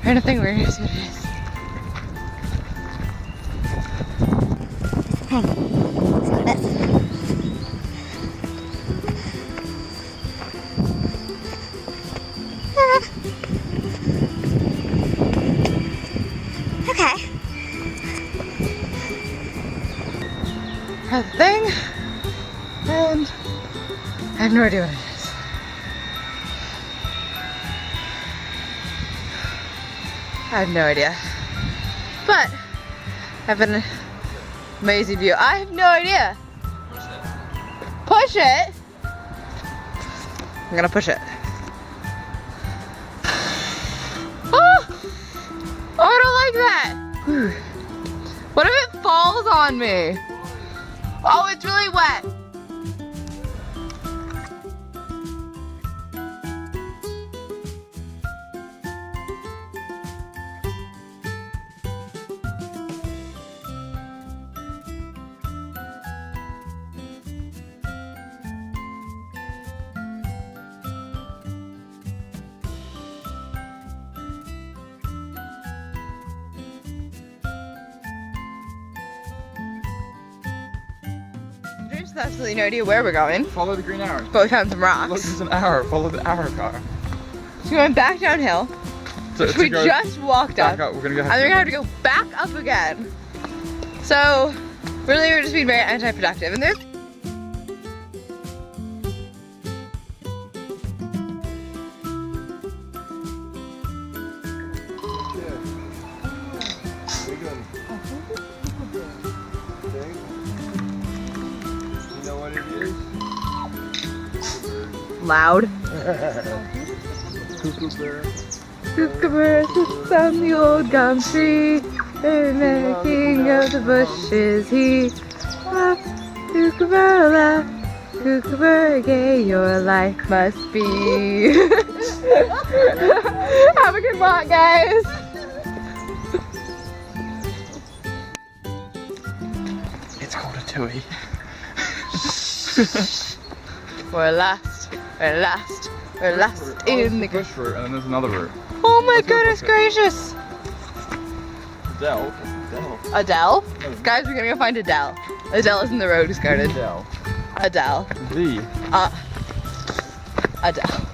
Kind of thing, we're gonna see what it is. Okay. A thing, and I have no idea what it is. I have no idea, but I have an amazing view. I have no idea. Push it. I'm gonna push it. Oh, I don't like that. Whew. What if it falls on me? Oh, it's really wet. There's absolutely no idea where we're going, Follow the green arrows. but we found some rocks. Look, there's an arrow. Follow the arrow car. So we went back downhill, which we just walked up, We're gonna go. and we're gonna have to go back up again. So really, we're just being very anti-productive. And there's loud. Kookaburra sits on the old gum tree, and the king of the bushes he. Laugh, kookaburra, laugh, kookaburra gay, your life must be. Have a good walk, guys. It's called a tui. We're last, we're last, we're last in the. bush route, and then there's another route. Oh my Let's go goodness look at gracious! Adele. Adele? Guys, we're gonna go find Adele. Adele is in the road discarded. Adele. Adele. The. Adele.